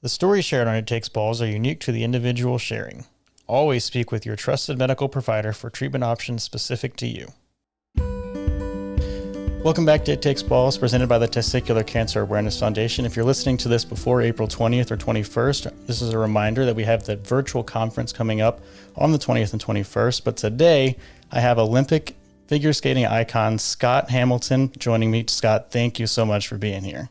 The stories shared on It Takes Balls are unique to the individual sharing. Always speak with your trusted medical provider for treatment options specific to you. Welcome back to It Takes Balls, presented by the Testicular Cancer Awareness Foundation. If you're listening to this before April 20th or 21st, this is a reminder that we have the virtual conference coming up on the 20th and 21st. But today, I have Olympic figure skating icon Scott Hamilton joining me. Scott, thank you so much for being here.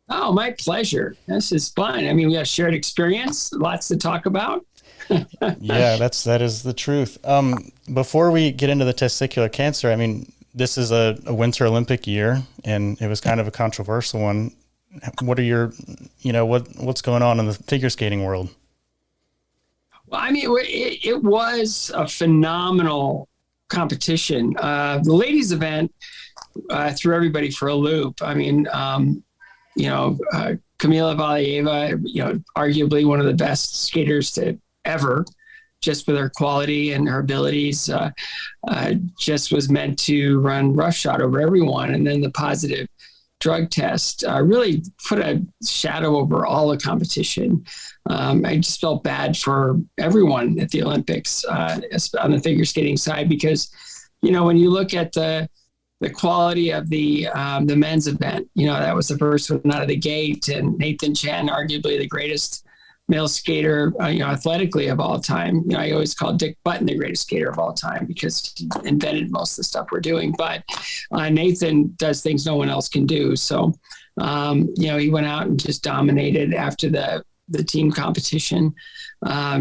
Oh, my pleasure. This is fun. I mean, we have shared experience, lots to talk about. Yeah, that is the truth. Before we get into the testicular cancer, I mean, this is a Winter Olympic year, and it was kind of a controversial one. What are your, what's going on in the figure skating world? Well, I mean, it was a phenomenal competition. The ladies' event threw everybody for a loop. I mean, Kamila Valieva, arguably one of the best skaters to ever, just with her quality and her abilities, just was meant to run roughshod over everyone. And then the positive drug test really put a shadow over all the competition. I just felt bad for everyone at the Olympics on the figure skating side, because, when you look at the quality of the men's event, that was the first one out of the gate, and Nathan Chen, arguably the greatest male skater, athletically of all time. I always call Dick Button the greatest skater of all time because he invented most of the stuff we're doing. But Nathan does things no one else can do. So, he went out and just dominated after the team competition,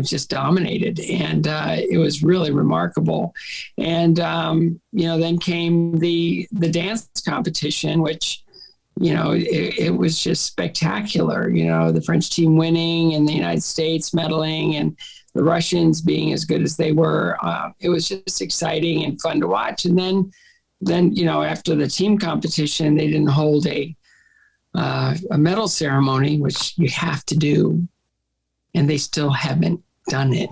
just dominated. And it was really remarkable. And, then came the dance competition, which, it was just spectacular, the French team winning and the United States medaling and the Russians being as good as they were. It was just exciting and fun to watch. And then, after the team competition, they didn't hold a medal ceremony, which you have to do. And they still haven't done it.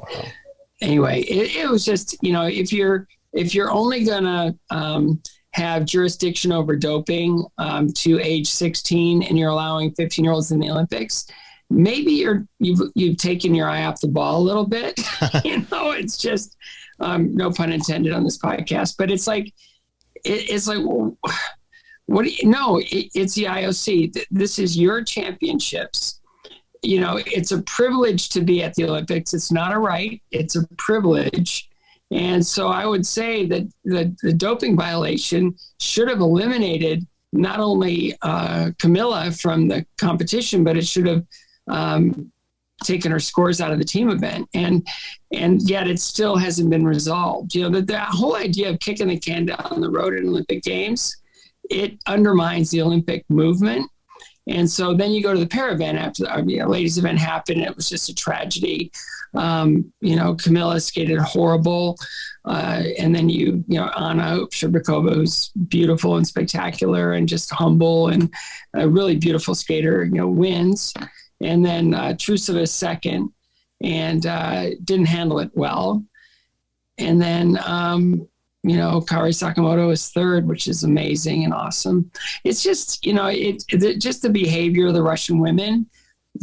Anyway, it was just, if you're only going to, have jurisdiction over doping to age 16, and you're allowing 15-year-olds in the Olympics, maybe you've taken your eye off the ball a little bit. It's just no pun intended on this podcast, but it's like well, what do you know? It's the IOC. This is your championships. It's a privilege to be at the Olympics. It's not a right. It's a privilege. And so I would say that the doping violation should have eliminated not only Kamila from the competition, but it should have taken her scores out of the team event. And yet it still hasn't been resolved. The whole idea of kicking the can down the road at Olympic Games, it undermines the Olympic movement. And so then you go to the pair event after the ladies event happened. And it was just a tragedy. Kamila skated horrible. And then Anna Shcherbakova, who's beautiful and spectacular and just humble and a really beautiful skater, wins. And then Trusova second and didn't handle it well. And then, Kari Sakamoto is third, which is amazing and awesome. It's just, just the behavior of the Russian women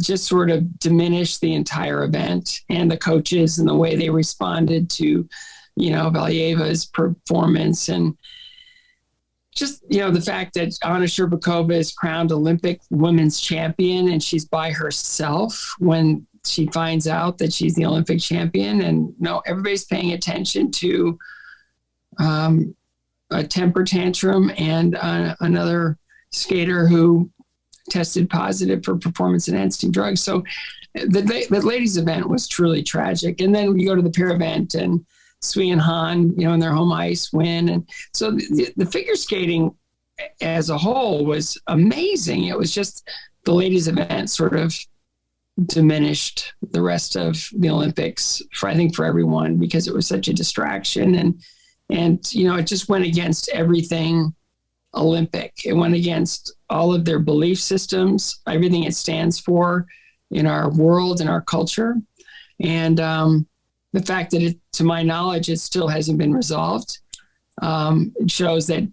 just sort of diminished the entire event, and the coaches and the way they responded to, Valieva's performance, and just, the fact that Anna Shcherbakova is crowned Olympic women's champion and she's by herself when she finds out that she's the Olympic champion, and everybody's paying attention to a temper tantrum and another skater who tested positive for performance-enhancing drugs. So the ladies' event was truly tragic. And then you go to the pair event, and Sui and Han, in their home ice win. And so the figure skating as a whole was amazing. It was just the ladies' event sort of diminished the rest of the Olympics for everyone, because it was such a distraction. And it just went against everything Olympic. It went against all of their belief systems, everything it stands for in our world and our culture. And the fact that to my knowledge, it still hasn't been resolved, it shows that,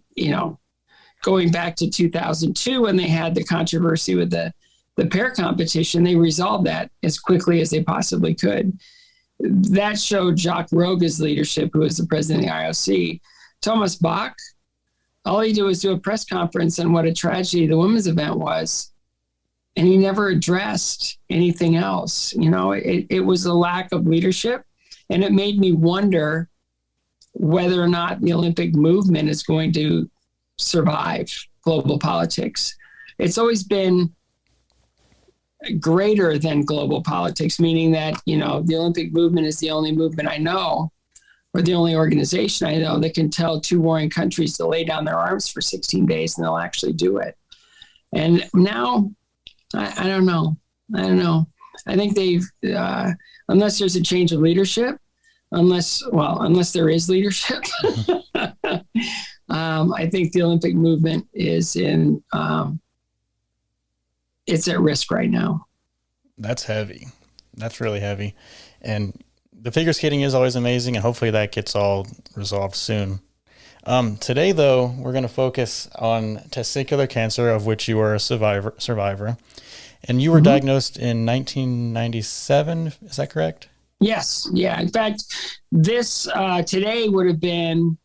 going back to 2002 when they had the controversy with the the pair competition, they resolved that as quickly as they possibly could. That showed Jacques Roga's leadership, who was the president of the IOC. Thomas Bach, all he did was do a press conference on what a tragedy the women's event was. And he never addressed anything else. You know, it was a lack of leadership. And it made me wonder whether or not the Olympic movement is going to survive global politics. It's always been greater than global politics, meaning that, you know, the Olympic movement is the only movement I know, or the only organization I know that can tell two warring countries to lay down their arms for 16 days and they'll actually do it. And now, I don't know. I think they've, unless there's a change of leadership, unless there is leadership, I think the Olympic movement is it's at risk right now. That's heavy. That's really heavy. And the figure skating is always amazing, and hopefully that gets all resolved soon. Today, though, we're going to focus on testicular cancer, of which you are a survivor. And you were diagnosed in 1997, is that correct? Yes. Yeah. In fact, this today would have been,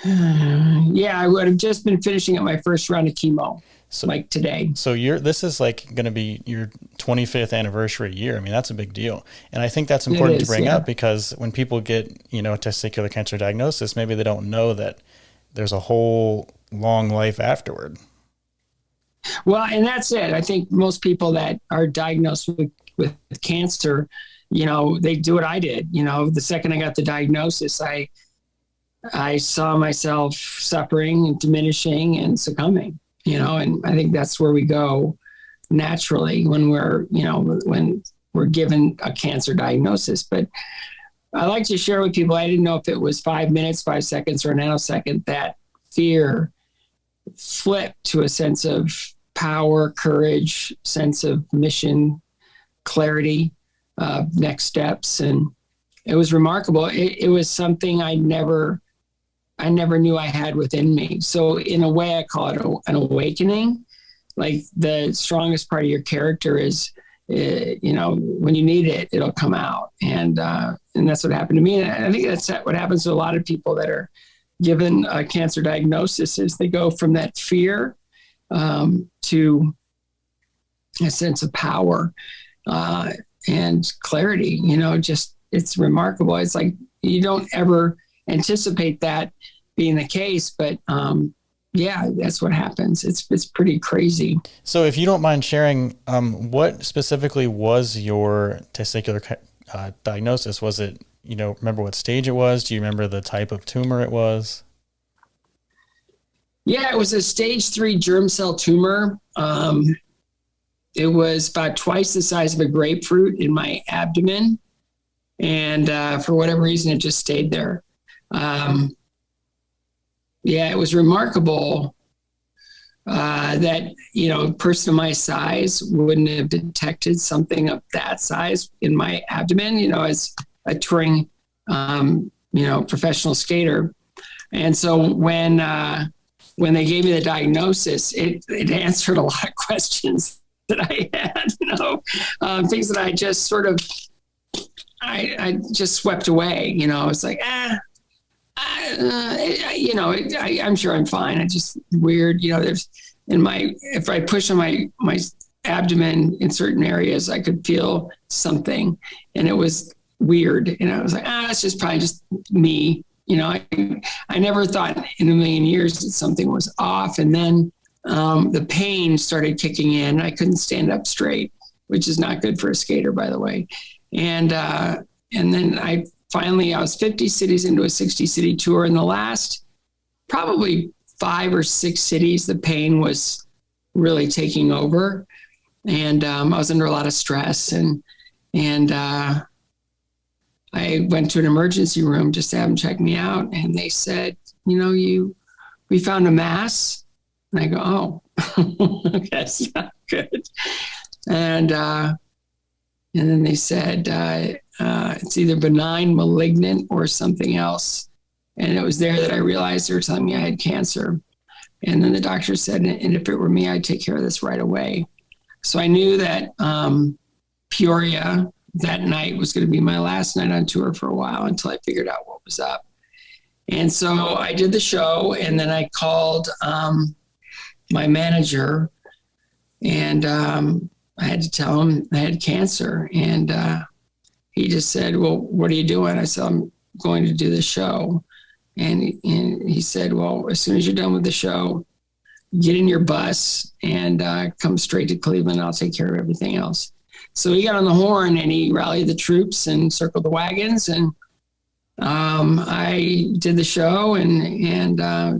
I would have just been finishing up my first round of chemo, like today. So this is like going to be your 25th anniversary year. I mean, that's a big deal. And I think that's important to bring up, because when people get, you know, a testicular cancer diagnosis, maybe they don't know that there's a whole long life afterward. Well, and that's it. I think most people that are diagnosed with cancer, you know, they do what I did. You know, the second I got the diagnosis, I saw myself suffering and diminishing and succumbing, you know, and I think that's where we go naturally when when we're given a cancer diagnosis. But I like to share with people, I didn't know if it was 5 minutes, 5 seconds, or a nanosecond, that fear flipped to a sense of power, courage, sense of mission, clarity, next steps. And it was remarkable. It was something I never knew I had within me. So in a way, I call it an awakening. Like the strongest part of your character is, you know, when you need it, it'll come out. And that's what happened to me. And I think that's what happens to a lot of people that are given a cancer diagnosis, is they go from that fear to a sense of power and clarity. You know, just, it's remarkable. It's like you don't ever anticipate that being the case, but that's what happens. It's pretty crazy. So if you don't mind sharing, what specifically was your testicular diagnosis? Was it, you know, remember what stage it was? Do you remember the type of tumor it was? Yeah, it was a stage 3 germ cell tumor. It was about twice the size of a grapefruit in my abdomen. And for whatever reason, it just stayed there. It was remarkable that, you know, a person of my size wouldn't have detected something of that size in my abdomen, you know, as a touring, professional skater. And so when they gave me the diagnosis, it answered a lot of questions that I had, you know, things that I just sort of, I just swept away, you know. It's like, I'm sure I'm fine. It's just weird, you know. If I push on my abdomen in certain areas, I could feel something, and it was weird. And I was like, it's just probably just me, you know. I never thought in a million years that something was off. And then the pain started kicking in. I couldn't stand up straight, which is not good for a skater, by the way. And then I was 50 cities into a 60-city tour. In the last probably 5 or 6 cities, the pain was really taking over. And I was under a lot of stress. And I went to an emergency room just to have them check me out. And they said, you know, we found a mass. And I go, that's not good. And then they said, it's either benign, malignant, or something else. And it was there that I realized they were telling me I had cancer. And then the doctor said, and if it were me, I'd take care of this right away. So I knew that Peoria that night was going to be my last night on tour for a while until I figured out what was up. And so I did the show, and then I called my manager, and I had to tell him I had cancer. And he just said, well, what are you doing? I said, I'm going to do the show. And he said, well, as soon as you're done with the show, get in your bus and come straight to Cleveland. I'll take care of everything else. So he got on the horn and he rallied the troops and circled the wagons. And I did the show and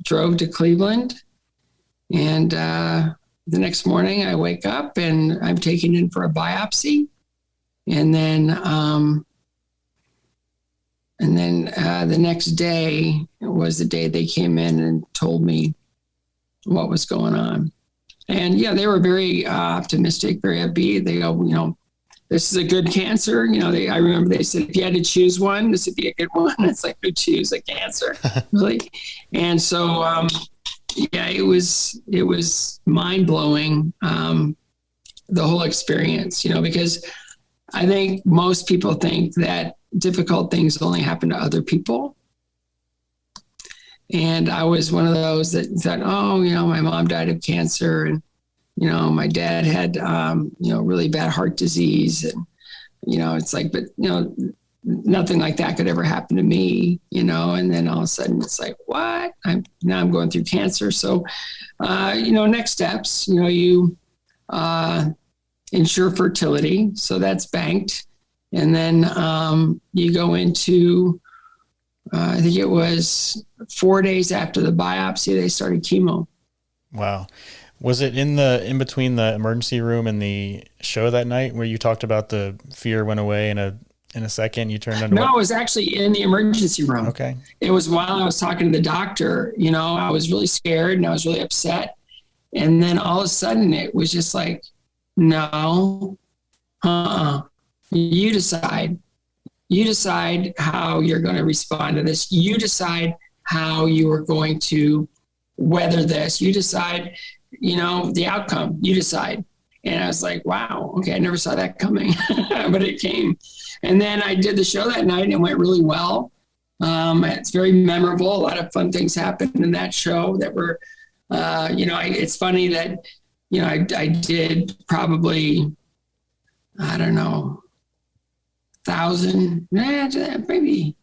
drove to Cleveland. And the next morning I wake up and I'm taken in for a biopsy. And then the next day was the day they came in and told me what was going on. And yeah, they were very optimistic, very upbeat. They go, this is a good cancer. I remember they said, if you had to choose one, this would be a good one. It's like, who choose a cancer? Really? And so, yeah, it was mind blowing, the whole experience, because I think most people think that difficult things only happen to other people. And I was one of those that thought, my mom died of cancer, and, my dad had, really bad heart disease. And, it's like, but, nothing like that could ever happen to me, and then all of a sudden it's like, what? I'm going through cancer. So, next steps, you ensure fertility. So that's banked. And then you go into, I think it was 4 days after the biopsy, they started chemo. Wow. Was it in between the emergency room and the show that night where you talked about the fear went away in a second? You turned into No, it was actually in the emergency room. Okay. It was while I was talking to the doctor. I was really scared and I was really upset. And then all of a sudden it was just like, no, you decide. You decide how you're going to respond to this. You decide how you are going to weather this. You decide, the outcome. You decide. And I was like, wow, okay, I never saw that coming, but it came. And then I did the show that night and it went really well. It's very memorable. A lot of fun things happened in that show that were, it's funny that, I did probably, I don't know, 1,000, maybe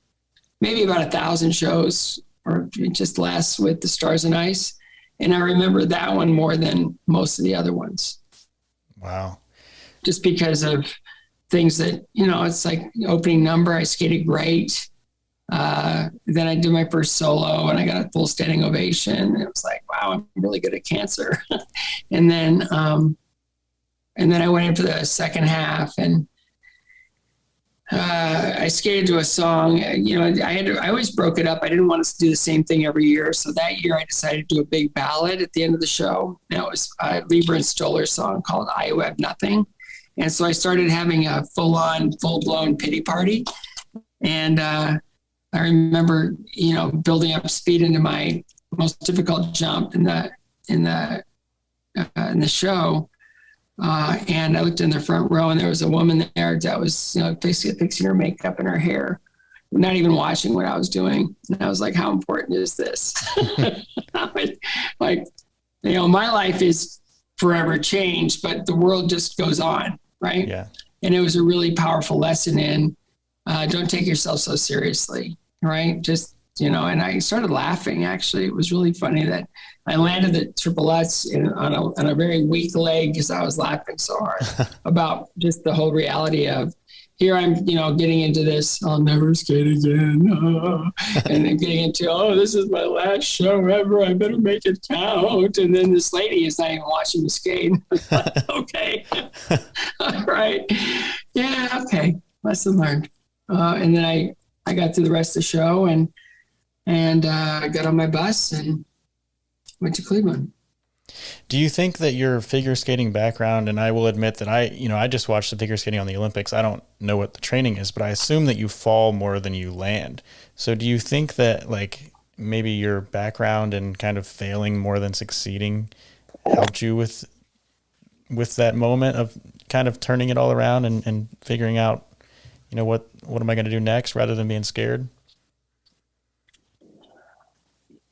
about 1,000 shows, or just less with the Stars and Ice. And I remember that one more than most of the other ones. Wow. Just because of things that, it's like opening number, I skated great. Then I did my first solo and I got a full standing ovation. It was like, wow, I'm really good at cancer. And then I went into the second half and I skated to a song. I always broke it up. I didn't want to do the same thing every year. So that year I decided to do a big ballad at the end of the show. And it was Lieber and Stoller's song called I Who Have Nothing. And so I started having a full-blown pity party. And I remember, building up speed into my most difficult jump in the show. And I looked in the front row and there was a woman there that was, fixing her makeup and her hair, not even watching what I was doing. And I was like, how important is this? Like, my life is forever changed, but the world just goes on. Right. Yeah. And it was a really powerful lesson in, don't take yourself so seriously. Right. Just, and I started laughing. Actually, it was really funny that I landed the triple S on a very weak leg because I was laughing so hard about just the whole reality of here I'm, getting into this, I'll never skate again. And then getting into, this is my last show ever. I better make it count. And then this lady is not even watching me skate. Okay. All right. Yeah. Okay. Lesson learned. And then I got through the rest of the show and I got on my bus and went to Cleveland. Do you think that your figure skating background, and I will admit that I just watched the figure skating on the Olympics. I don't know what the training is, but I assume that you fall more than you land. So do you think that like maybe your background and kind of failing more than succeeding helped you with with that moment of kind of turning it all around and figuring out, what am I going to do next rather than being scared?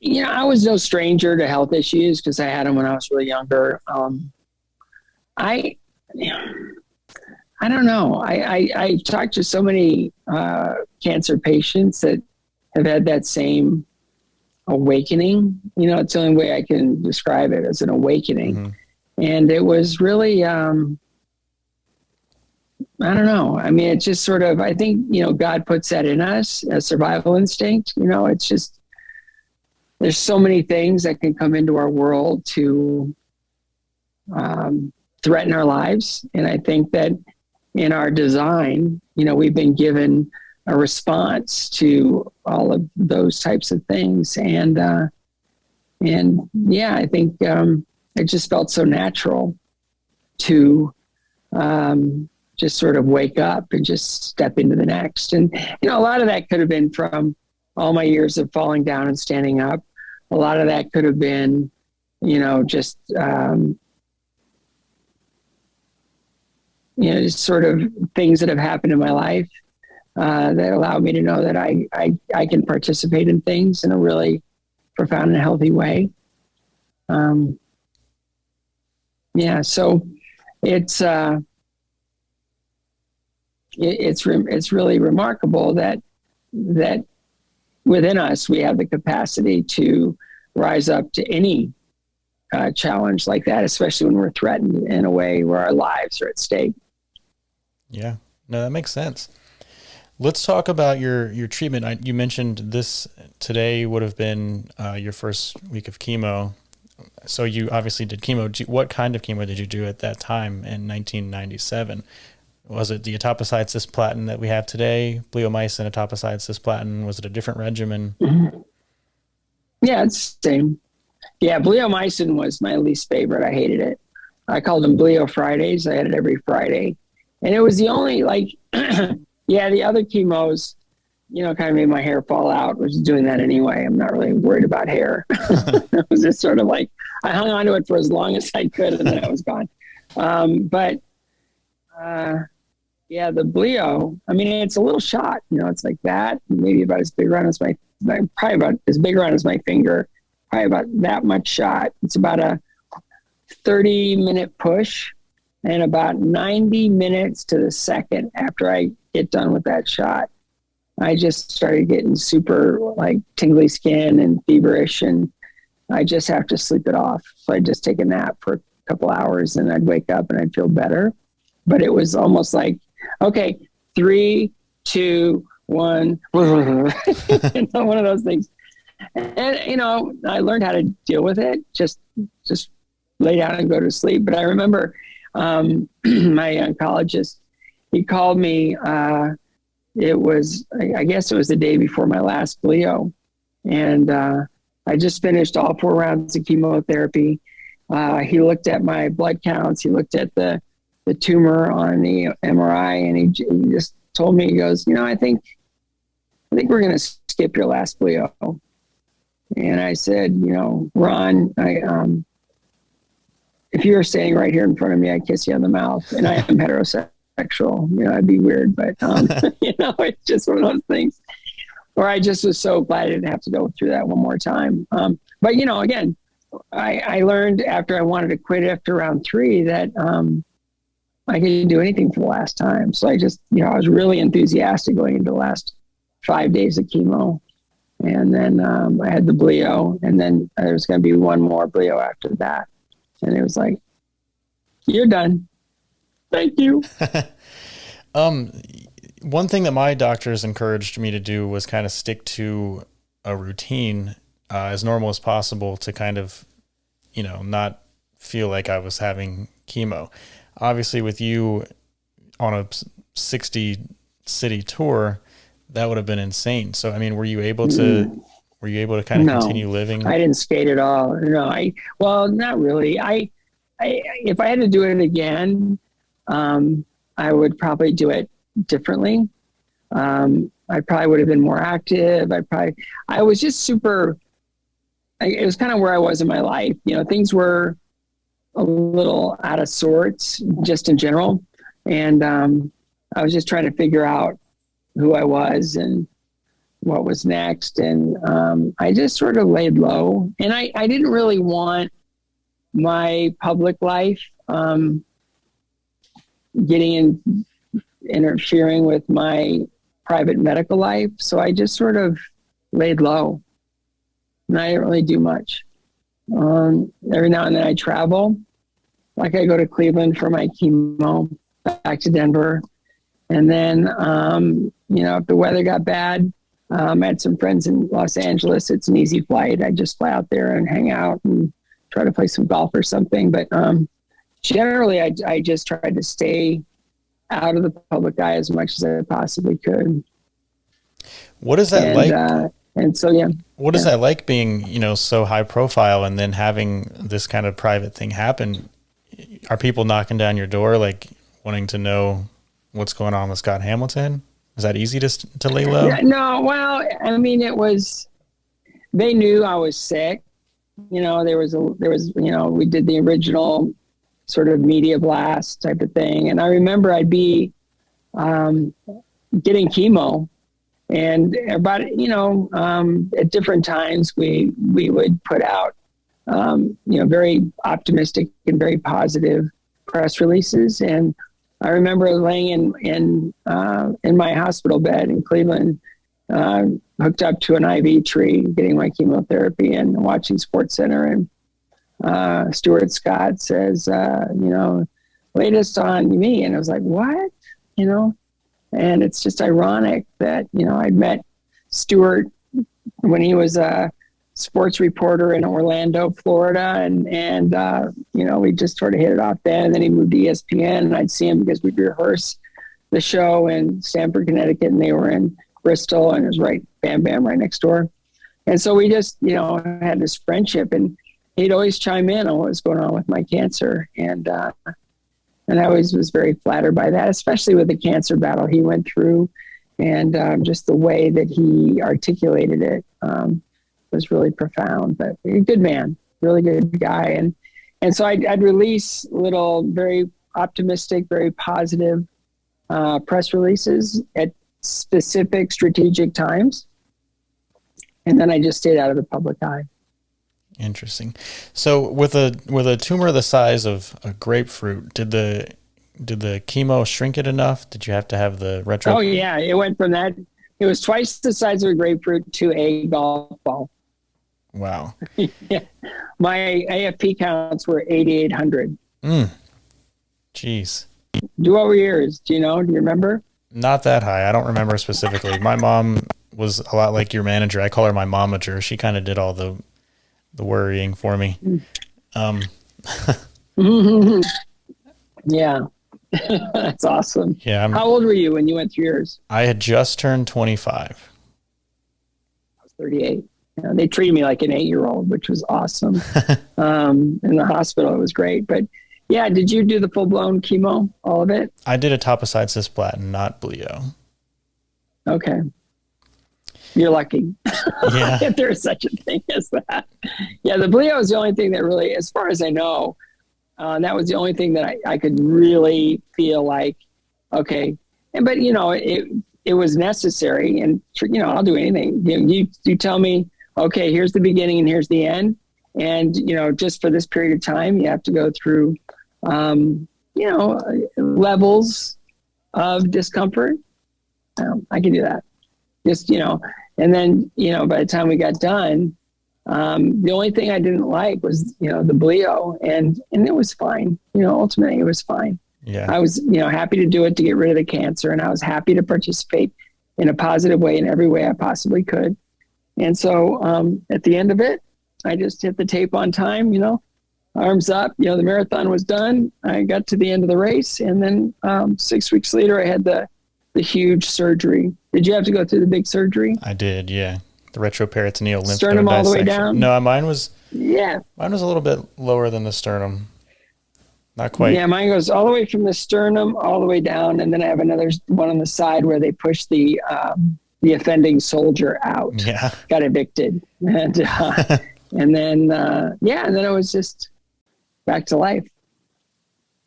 I was no stranger to health issues because I had them when I was really younger. I don't know. I talked to so many cancer patients that have had that same awakening. It's the only way I can describe it, as an awakening. Mm-hmm. And it was really, I don't know. I mean, it's just sort of, I think, God puts that in us, a survival instinct. It's just, there's so many things that can come into our world to threaten our lives. And I think that in our design, we've been given a response to all of those types of things. And yeah, I think it just felt so natural to just sort of wake up and just step into the next. And, a lot of that could have been from all my years of falling down and standing up. A lot of that could have been, just, just sort of things that have happened in my life that allow me to know that I can participate in things in a really profound and healthy way. Yeah, so it's really remarkable that within us we have the capacity to rise up to any challenge like that, especially when we're threatened in a way where our lives are at stake. Yeah, no, that makes sense. Let's talk about your treatment. You mentioned this today would have been your first week of chemo. So you obviously did chemo. What kind of chemo did you do at that time in 1997? Was it the etoposide cisplatin that we have today, bleomycin, etoposide cisplatin? Was it a different regimen? Mm-hmm. Yeah, it's the same. Yeah, bleomycin was my least favorite. I hated it. I called them Bleo Fridays. I had it every Friday. And it was the only, yeah, the other chemos, kind of made my hair fall out, which is doing that anyway. I'm not really worried about hair. It was just sort of like, I hung on to it for as long as I could and then it was gone. Yeah, the Bleo, I mean, it's a little shot, it's like that, maybe about as big around as probably about as big around as my finger, probably about that much shot. It's about a 30-minute push and about 90 minutes to the second after I get done with that shot. I just started getting super tingly skin and feverish, and I just have to sleep it off. So I'd just take a nap for a couple hours and I'd wake up and I'd feel better. But it was almost like, okay, 3, 2, 1, one of those things. And, I learned how to deal with it, just lay down and go to sleep. But I remember my oncologist, he called me, it was, I guess it was the day before my last Bleo. And I just finished all 4 rounds of chemotherapy. He looked at my blood counts. He looked at the tumor on the MRI, and he just told me, he goes, I think we're going to skip your last Bleo. And I said, Ron, if you were standing right here in front of me, I'd kiss you on the mouth. And I am heterosexual, I'd be weird, but, it's just one of those things where I just was so glad I didn't have to go through that one more time. But, again, I learned after I wanted to quit after round 3 that I could do anything for the last time. So I just, I was really enthusiastic going into the last 5 days of chemo. And then I had the Bleo, and then there was going to be one more Bleo after that. And it was like, you're done. Thank you. One thing that my doctors encouraged me to do was kind of stick to a routine as normal as possible to kind of, not feel like I was having chemo. Obviously, with you on a 60 city tour, that would have been insane. So, I mean, were you able to kind of continue living? I didn't skate at all. No, well, not really. If I had to do it again, I would probably do it differently. I probably would have been more active. I was just super, it was kind of where I was in my life. Things were a little out of sorts just in general. And I was just trying to figure out who I was and what was next. And I just sort of laid low. And I didn't really want my public life interfering with my private medical life. So I just sort of laid low. And I didn't really do much. Every now and then I travel. Like I go to Cleveland for my chemo, back to Denver. And then, if the weather got bad, I had some friends in Los Angeles. It's an easy flight. I just fly out there and hang out and try to play some golf or something. But generally, I just tried to stay out of the public eye as much as I possibly could. What is that like? And so, yeah. What is that like being, so high profile and then having this kind of private thing happen? Are people knocking down your door, like wanting to know what's going on with Scott Hamilton? Is that easy to lay low? Yeah, no, well, I mean, they knew I was sick. We did the original sort of media blast type of thing. And I remember I'd be getting chemo, and about, at different times we would put out, very optimistic and very positive press releases. And I remember laying in my hospital bed in Cleveland, hooked up to an IV tree, getting my chemotherapy and watching SportsCenter. And Stuart Scott says, latest on me. And I was like, what? And it's just ironic that, I'd met Stuart when he was a sports reporter in Orlando, Florida. And we just sort of hit it off then. And then he moved to ESPN, and I'd see him because we'd rehearse the show in Stamford, Connecticut, and they were in Bristol, and it was right next door. And so we just, had this friendship, and he'd always chime in on what was going on with my cancer. And I always was very flattered by that, especially with the cancer battle he went through, and just the way that he articulated it was really profound. But a good man, really good guy. And so I'd release little, very optimistic, very positive press releases at specific strategic times. And then I just stayed out of the public eye. Interesting. So with a tumor the size of a grapefruit, did the chemo shrink it enough? Did you have to have the retro? Oh yeah, it went from that. It was twice the size of a grapefruit to a golf ball. Wow. Yeah. My AFP counts were 8,800. Jeez. What were yours? Do you know? Do you remember? Not that high. I don't remember specifically. My mom was a lot like your manager. I call her my momager. She kind of did all the worrying for me. Yeah. That's awesome. Yeah. How old were you when you went through yours? I had just turned 25. I was 38. They treated me like an 8-year-old, which was awesome. In the hospital, it was great. But yeah, did you do the full-blown chemo, all of it? I did etoposide cisplatin, not bleo. Okay. You're lucky. Yeah. If there's such a thing as that. Yeah, the bleo is the only thing that really, as far as I know, that was the only thing that I could really feel like, okay. But, it was necessary. And, I'll do anything. You tell me, okay, here's the beginning and here's the end. And, just for this period of time, you have to go through, levels of discomfort. I can do that. Just, and then, by the time we got done, the only thing I didn't like was, the bleo, and it was fine. Ultimately it was fine. Yeah. I was, happy to do it to get rid of the cancer, and I was happy to participate in a positive way in every way I possibly could. And so, at the end of it, I just hit the tape on time, arms up, the marathon was done. I got to the end of the race. And then, 6 weeks later, I had the huge surgery. Did you have to go through the big surgery? I did. Yeah. The retroperitoneal lymph sternum node all the way dissection. down? No, mine was a little bit lower than the sternum. Not quite. Yeah, mine goes all the way from the sternum all the way down, and then I have another one on the side where they push the offending soldier out. Yeah, got evicted, and and then and then it was just back to life.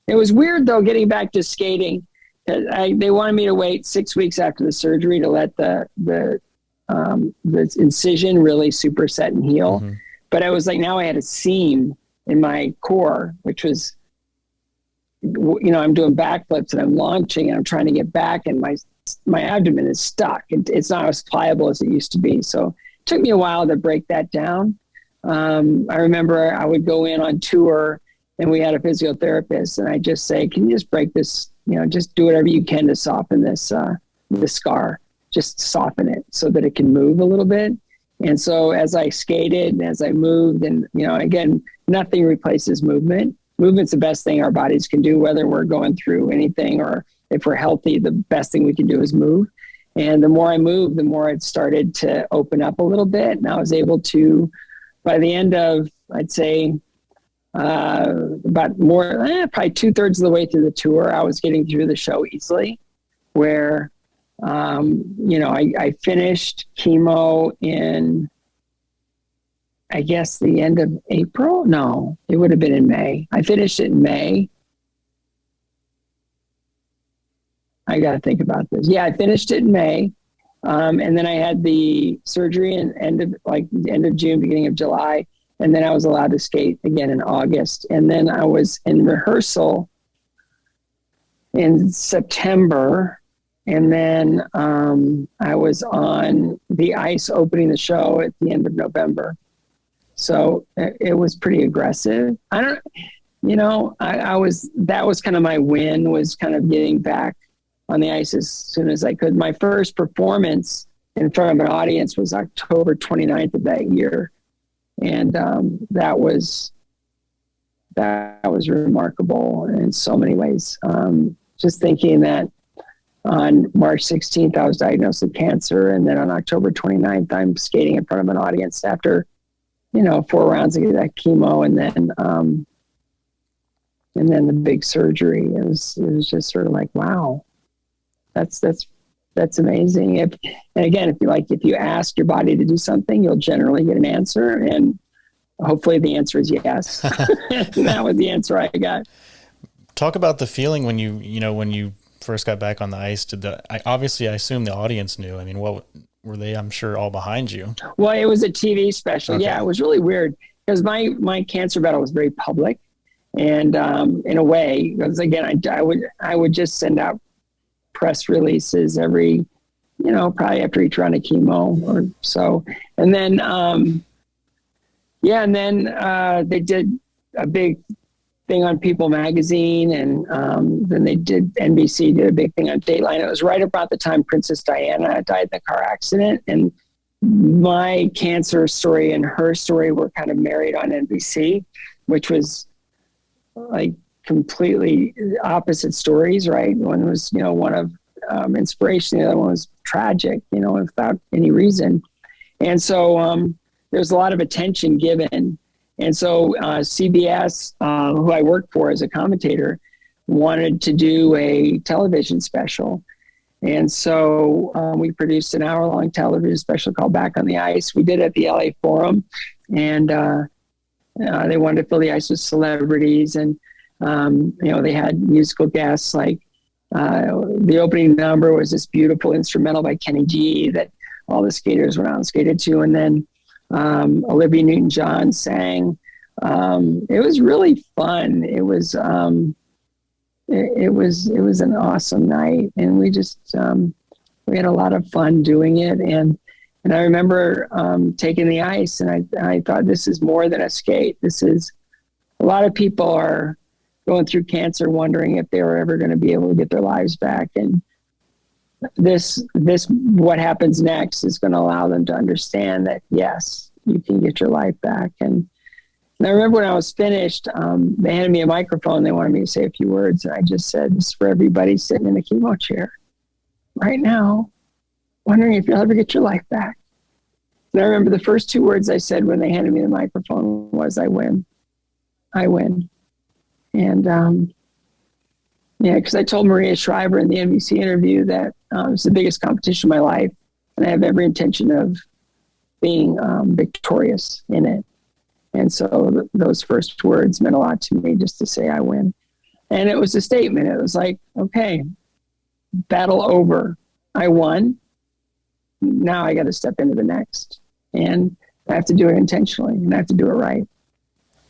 It was weird though, getting back to skating. They wanted me to wait 6 weeks after the surgery to let the incision really superset and heal. Mm-hmm. But I was like, now I had a seam in my core, which was, I'm doing backflips and I'm launching and I'm trying to get back, and my abdomen is stuck. It's not as pliable as it used to be. So it took me a while to break that down. I remember I would go in on tour and we had a physiotherapist, and I just say, can you just break this, just do whatever you can to soften this scar, just soften it so that it can move a little bit. And so as I skated and as I moved, and, again, nothing replaces movement. Movement's the best thing our bodies can do, whether we're going through anything or if we're healthy. The best thing we can do is move. And the more I moved, the more it started to open up a little bit. And I was able to, by the end of, I'd say, about probably 2/3 of the way through the tour, I was getting through the show easily, where, I finished chemo in, I guess, the end of April. No, it would have been in May. I finished it in May. I got to think about this. Yeah, I finished it in May. And then I had the surgery in end of June, beginning of July. And then I was allowed to skate again in August. And then I was in rehearsal in September. And then I was on the ice opening the show at the end of November. So it was pretty aggressive. That was kind of my win, was kind of getting back on the ice as soon as I could. My first performance in front of an audience was October 29th of that year. And that was remarkable in so many ways. Just thinking that on March 16th, I was diagnosed with cancer. And then on October 29th, I'm skating in front of an audience after, 4 rounds of that chemo. And then the big surgery. It was just sort of like, wow, that's amazing. If you ask your body to do something, you'll generally get an answer. And hopefully the answer is yes. And that was the answer I got. Talk about the feeling when you first got back on the ice. Obviously I assume the audience knew. I mean, what were they, I'm sure, all behind you? Well, it was a TV special. Okay. Yeah, it was really weird because my cancer battle was very public. And in a way, because again, I would just send out press releases every, probably after each round of chemo or so. And then, they did a big thing on People magazine, and then NBC did a big thing on Dateline. It was right about the time Princess Diana died in the car accident, and my cancer story and her story were kind of married on NBC, which was like completely opposite stories, right? One was, one of inspiration, the other one was tragic, without any reason. And so there's a lot of attention given. And so CBS, who I worked for as a commentator, wanted to do a television special. And so we produced an hour-long television special called Back on the Ice. We did it at the LA Forum, and they wanted to fill the ice with celebrities. And, they had musical guests, like the opening number was this beautiful instrumental by Kenny G that all the skaters went out and skated to. And then Olivia Newton-John sang. It was really fun. It was an awesome night, and we just we had a lot of fun doing it. And I remember taking the ice, and I thought, this is more than a skate. This is, a lot of people are going through cancer wondering if they were ever going to be able to get their lives back, and this what happens next is going to allow them to understand that yes, you can get your life back. And I remember when I was finished, they handed me a microphone. They wanted me to say a few words, and I just said, this is for everybody sitting in the chemo chair right now, wondering if you'll ever get your life back. And I remember the first 2 words I said when they handed me the microphone was, I win. I win. And because I told Maria Shriver in the NBC interview that it's the biggest competition of my life, and I have every intention of being victorious in it. And so those first words meant a lot to me, just to say I win. And it was a statement. It was like, okay, battle over. I won. Now I got to step into the next. And I have to do it intentionally, and I have to do it right.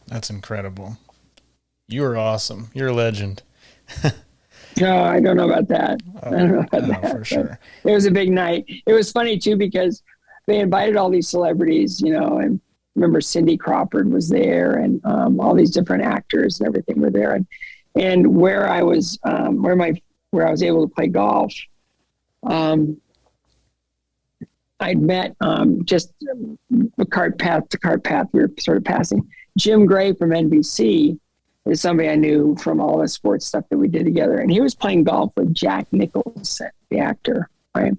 That's incredible. You are awesome. You're a legend. No, I don't know about that. I don't know about that. For sure. It was a big night. It was funny too, because they invited all these celebrities, and remember Cindy Crawford was there, and all these different actors and everything were there. And where I was, where I was able to play golf, I'd met just the cart path to cart path. We were sort of passing. Jim Gray from NBC is somebody I knew from all the sports stuff that we did together. And he was playing golf with Jack Nicholson, the actor, right?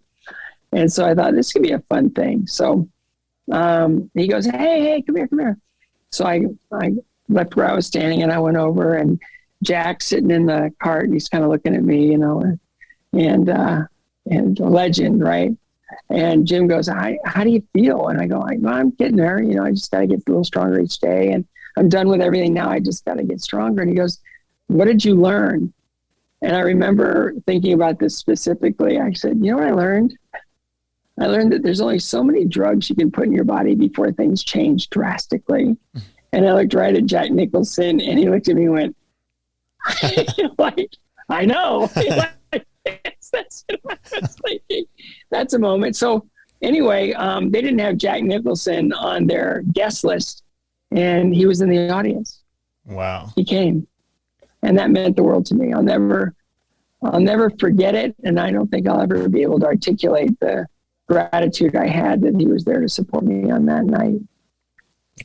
And so I thought this could be a fun thing. So he goes, hey, come here. So I left where I was standing and I went over, and Jack's sitting in the cart and he's kind of looking at me, and a legend, right? And Jim goes, how do you feel? And I go, I'm getting there. I just got to get a little stronger each day. And I'm done with everything now. I just got to get stronger. And he goes, what did you learn? And I remember thinking about this specifically. I said, you know what I learned? I learned that there's only so many drugs you can put in your body before things change drastically. And I looked right at Jack Nicholson, and he looked at me and went, like, I know. That's what I was thinking. That's a moment. So anyway, they didn't have Jack Nicholson on their guest list, and he was in the audience. Wow. He came, and that meant the world to me. I'll never forget it. And I don't think I'll ever be able to articulate the gratitude I had that he was there to support me on that night.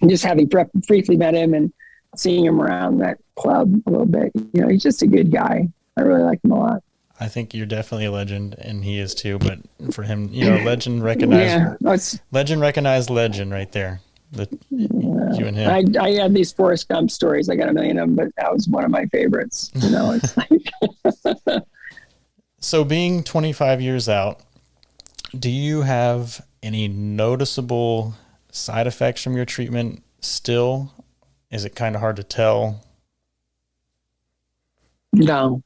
And just having briefly met him and seeing him around that club a little bit, he's just a good guy. I really like him a lot. I think you're definitely a legend, and he is too. But for him, legend recognized, legend recognized legend right there. You and him. I had these Forrest Gump stories. I got a million of them, but that was one of my favorites. It's like. So being 25 years out, do you have any noticeable side effects from your treatment still? Is it kind of hard to tell? No.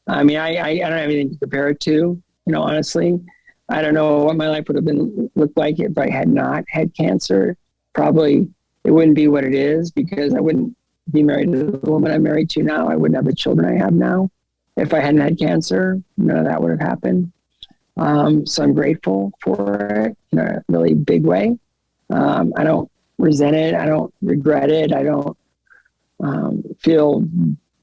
I mean, I don't have anything to compare it to, honestly. I don't know what my life would have looked like if I had not had cancer. Probably it wouldn't be what it is, because I wouldn't be married to the woman I'm married to now. I wouldn't have the children I have now. If I hadn't had cancer, none of that would have happened. So I'm grateful for it in a really big way. I don't resent it. I don't regret it. I don't feel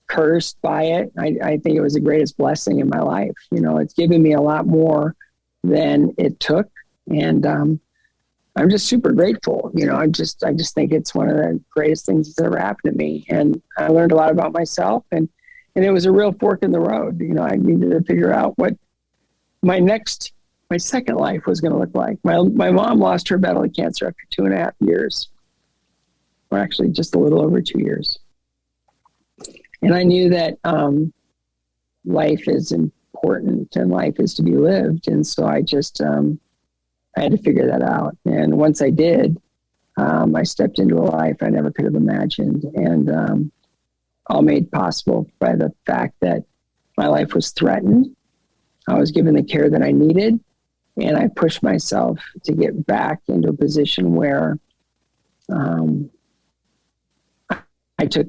cursed by it. I think it was the greatest blessing in my life. It's given me a lot more than it took. And I'm just super grateful. I just think it's one of the greatest things that's ever happened to me. And I learned a lot about myself, and it was a real fork in the road. I needed to figure out what my second life was going to look like. My mom lost her battle with cancer after 2.5 years, or actually just a little over 2 years. And I knew that life is important and life is to be lived. And so I just, I had to figure that out. And once I did, I stepped into a life I never could have imagined, and all made possible by the fact that my life was threatened. I was given the care that I needed, and I pushed myself to get back into a position where I took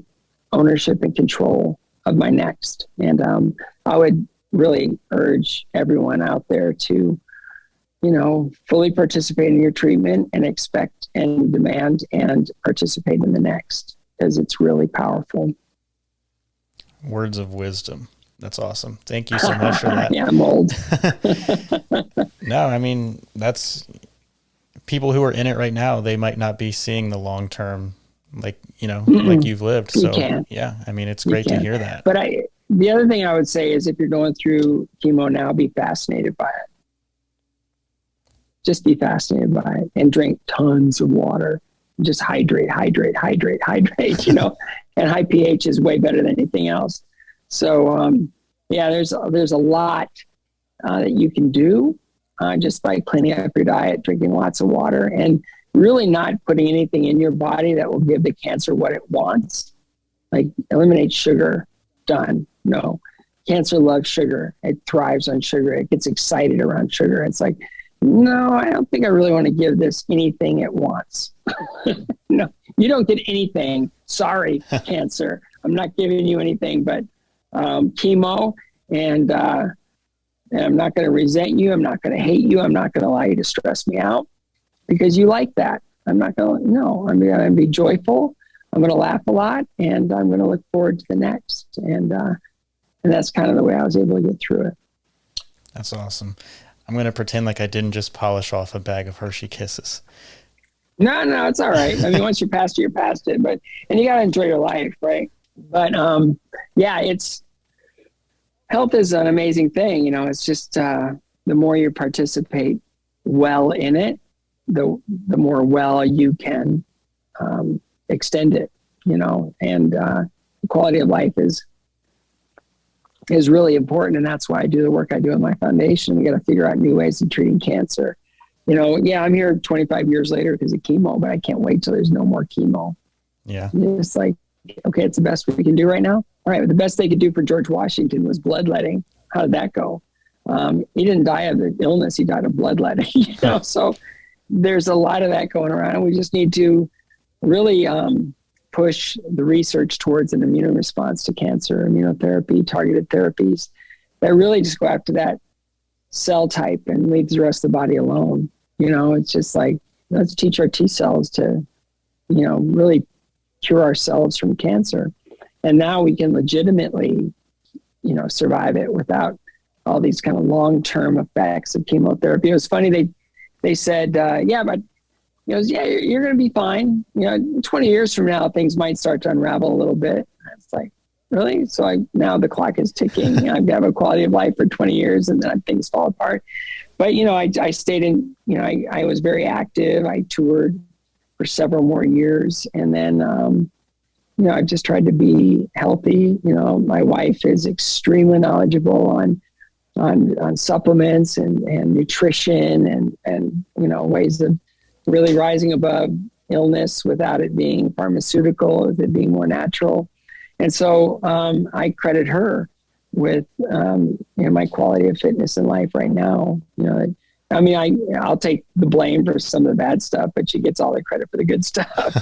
ownership and control of my next. And I would really urge everyone out there to, fully participate in your treatment and expect and demand and participate in the next, because it's really powerful. Words of wisdom. That's awesome. Thank you so much for that. Yeah, I'm old. No, I mean, that's people who are in it right now. They might not be seeing the long-term, like you've lived. So yeah, I mean, it's great to hear that. But the other thing I would say is, if you're going through chemo now, be fascinated by it. Just be fascinated by it, and drink tons of water. Just hydrate, and high pH is way better than anything else. So, there's a lot that you can do just by cleaning up your diet, drinking lots of water, and really not putting anything in your body that will give the cancer what it wants. Like eliminate sugar, done. No, cancer loves sugar. It thrives on sugar. It gets excited around sugar. It's like, no, I don't think I really want to give this anything it wants. No, you don't get anything. Sorry, cancer. I'm not giving you anything but chemo, and I'm not going to resent you. I'm not going to hate you. I'm not going to allow you to stress me out because you like that. I'm not going to, no, I'm going to be joyful. I'm going to laugh a lot, and I'm going to look forward to the next. And that's kind of the way I was able to get through it. That's awesome. I'm going to pretend like I didn't just polish off a bag of Hershey Kisses. No, it's all right. I mean, once you're past it, you're past it. And you got to enjoy your life, right? But yeah, health is an amazing thing. You know, it's just the more you participate well in it, the more well you can extend it. You know, and the quality of life is really important, and that's why I do the work I do in my foundation. We got to figure out new ways of treating cancer. You know, yeah, I'm here 25 years later because of chemo, but I can't wait till there's no more chemo. Yeah, it's like, okay, it's the best we can do right now. All right, but the best they could do for George Washington was bloodletting. How did that go? He didn't die of the illness; he died of bloodletting. You know, so there's a lot of that going around. We just need to really push the research towards an immune response to cancer, immunotherapy, targeted therapies that really just go after that cell type and leave the rest of the body alone. You know, it's just like, let's teach our T cells to, you know, really cure ourselves from cancer. And now we can legitimately, you know, survive it without all these kind of long-term effects of chemotherapy. It was funny. They said, yeah, but he goes, yeah, you're going to be fine. You know, 20 years from now, things might start to unravel a little bit. It's like, really? So now the clock is ticking. You know, I have a quality of life for 20 years and then things fall apart. But, you know, I stayed in, you know, I was very active. I toured for several more years. And then, you know, I just tried to be healthy. You know, my wife is extremely knowledgeable on supplements and nutrition and, you know, ways of really rising above illness without it being pharmaceutical, with it being more natural. And so I credit her with you know, my quality of fitness in life right now. You know, I mean, I'll take the blame for some of the bad stuff, but she gets all the credit for the good stuff.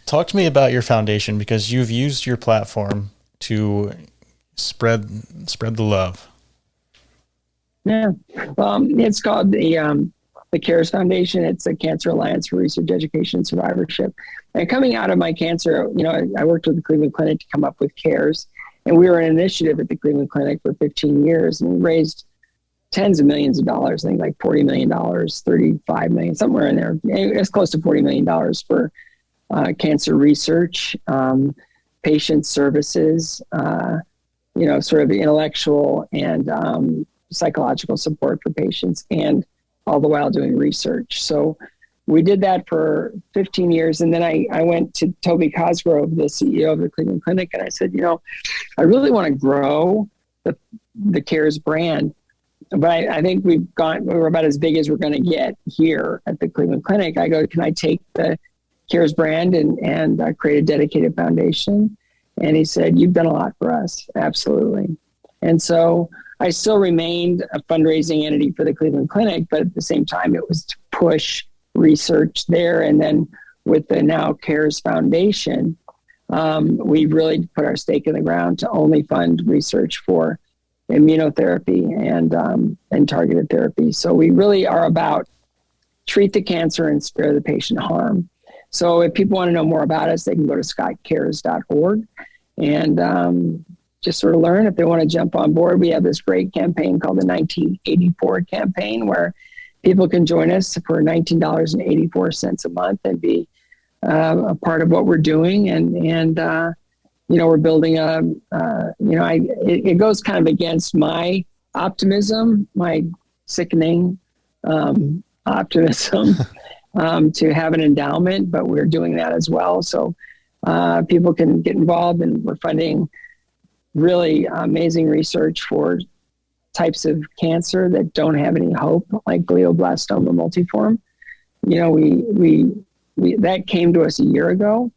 Talk to me about your foundation, because you've used your platform to spread the love. Yeah, it's called the CARES Foundation. It's a Cancer Alliance for Research, Education, and Survivorship. And coming out of my cancer, you know, I worked with the Cleveland Clinic to come up with CARES. And we were an initiative at the Cleveland Clinic for 15 years. And we raised tens of millions of dollars, I think like $40 million, $35 million, somewhere in there. It's close to $40 million for cancer research, patient services, you know, sort of intellectual and psychological support for patients, and all the while doing research. So we did that for 15 years. And then I went to Toby Cosgrove, the CEO of the Cleveland Clinic, and I said, you know, I really want to grow the CARES brand, but I think we're about as big as we're going to get here at the Cleveland Clinic. I go, can I take the CARES brand and create a dedicated foundation? And he said, you've done a lot for us. Absolutely. And so I still remained a fundraising entity for the Cleveland Clinic, but at the same time, it was to push research there. And then with the now CARES Foundation, we really put our stake in the ground to only fund research for immunotherapy and targeted therapy. So we really are about treat the cancer and spare the patient harm. So if people want to know more about us, they can go to scottcares.org and just sort of learn. If they want to jump on board, we have this great campaign called the 1984 campaign, where people can join us for $19.84 a month and be a part of what we're doing. And you know, we're building you know, it goes kind of against my optimism, my sickening optimism to have an endowment, but we're doing that as well. So people can get involved, and we're funding really amazing research for types of cancer that don't have any hope, like glioblastoma multiforme. we that came to us a year ago,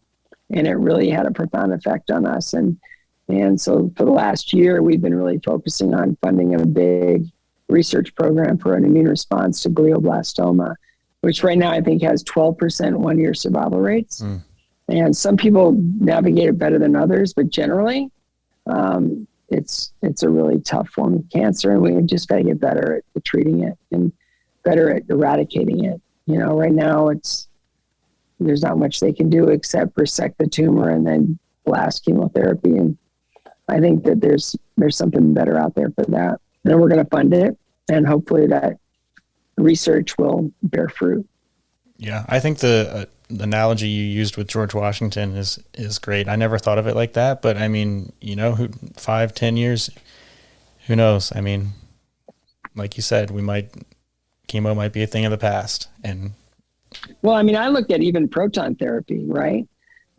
and it really had a profound effect on us. And so for the last year, we've been really focusing on funding a big research program for an immune response to glioblastoma, which right now I think has 12% 1-year survival rates. And some people navigate it better than others, but generally, it's a really tough form of cancer, and we just got to get better at treating it and better at eradicating it. Right now there's not much they can do except resect the tumor and then blast chemotherapy. And I think that there's something better out there for that. And we're going to fund it, and hopefully that research will bear fruit. Yeah, I think the analogy you used with George Washington is great. I never thought of it like that, but I mean, 5-10 years, who knows? I mean, like you said, chemo might be a thing of the past. And well, I mean, I look at even proton therapy, right?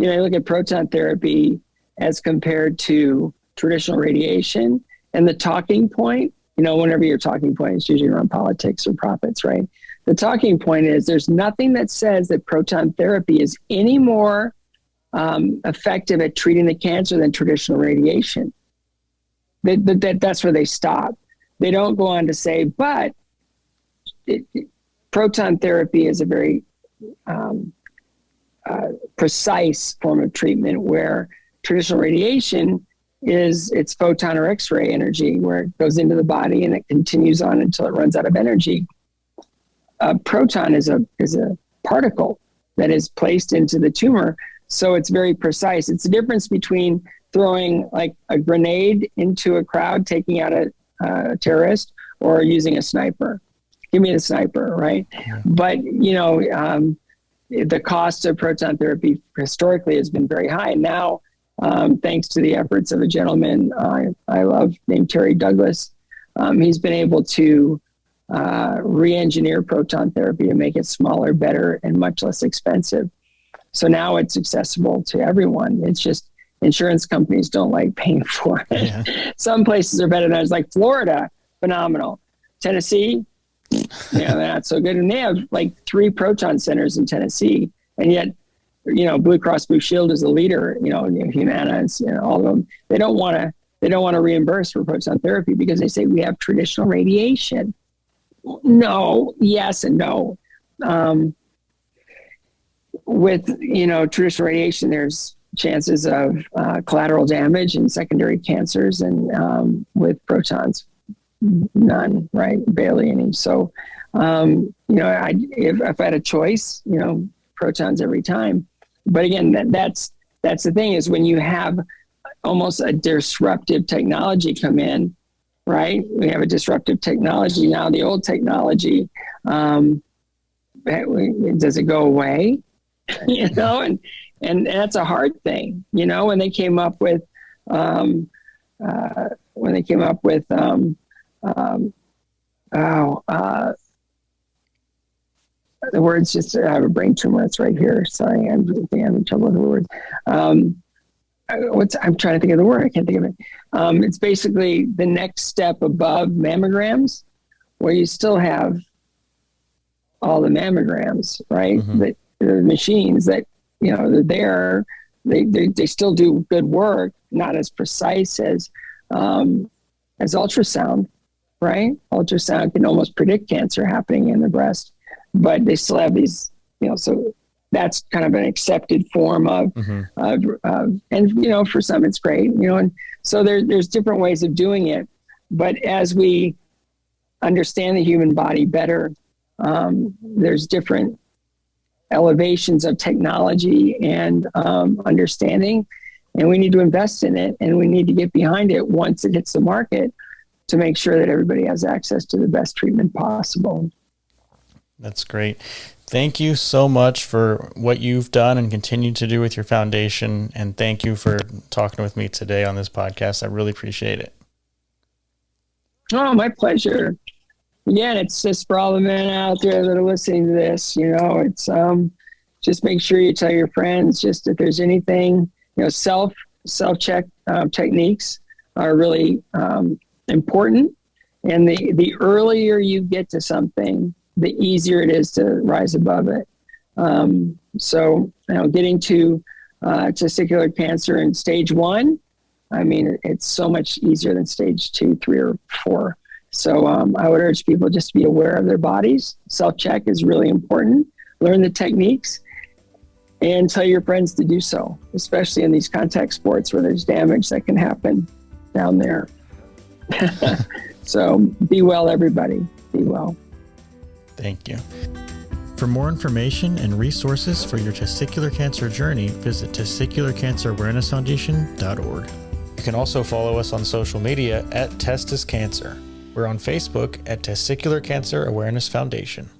I look at proton therapy as compared to traditional radiation, and the talking point, whenever your talking point is usually around politics or profits, right? The talking point is there's nothing that says that proton therapy is any more effective at treating the cancer than traditional radiation. That's where they stop. They don't go on to say, but proton therapy is a very precise form of treatment, where traditional radiation it's photon or X-ray energy, where it goes into the body and it continues on until it runs out of energy. A proton is a particle that is placed into the tumor, so it's very precise. It's the difference between throwing like a grenade into a crowd, taking out a terrorist, or using a sniper. Give me the sniper, right? Yeah. But the cost of proton therapy historically has been very high. Now, thanks to the efforts of a gentleman I love named Terry Douglas, he's been able to re-engineer proton therapy to make it smaller, better, and much less expensive. So now it's accessible to everyone. It's just insurance companies don't like paying for it. Yeah. Some places are better than others, like Florida, phenomenal. Tennessee, not so good. And they have like 3 proton centers in Tennessee, and yet, Blue Cross Blue Shield is a leader. Humana, all of them. They don't want to reimburse for proton therapy because they say we have traditional radiation. No, yes, and no. With traditional radiation, there's chances of collateral damage and secondary cancers, and with protons, none, right? Barely any. So, if I had a choice, protons every time. But again, that's the thing, is when you have almost a disruptive technology come in, right? We have a disruptive technology now. The old technology, does it go away? And that's a hard thing. When they came up with, the words, just I have a brain tumor. It's right here. Sorry, I'm having trouble with the words. I'm trying to think of the word. I can't think of it. It's basically the next step above mammograms, where you still have all the mammograms, right? Mm-hmm. The machines that, they're there. They still do good work, not as precise as ultrasound, right? Ultrasound can almost predict cancer happening in the breast, but they still have these, so that's kind of an accepted form of, and for some it's great, and so there's different ways of doing it. But as we understand the human body better, there's different elevations of technology and understanding, and we need to invest in it, and we need to get behind it once it hits the market to make sure that everybody has access to the best treatment possible. That's great. Thank you so much for what you've done and continue to do with your foundation. And thank you for talking with me today on this podcast. I really appreciate it. Oh, my pleasure. Again, it's just for all the men out there that are listening to this, it's just make sure you tell your friends, just if there's anything, self-check techniques are really important. And the earlier you get to something, the easier it is to rise above it. So, getting to testicular cancer in stage 1, I mean, it's so much easier than stage 2, 3, or 4. So I would urge people just to be aware of their bodies. Self-check is really important. Learn the techniques and tell your friends to do so, especially in these contact sports where there's damage that can happen down there. So be well, everybody. Be well. Thank you. For more information and resources for your testicular cancer journey, visit testicularcancerawarenessfoundation.org. You can also follow us on social media at Testis Cancer. We're on Facebook at Testicular Cancer Awareness Foundation.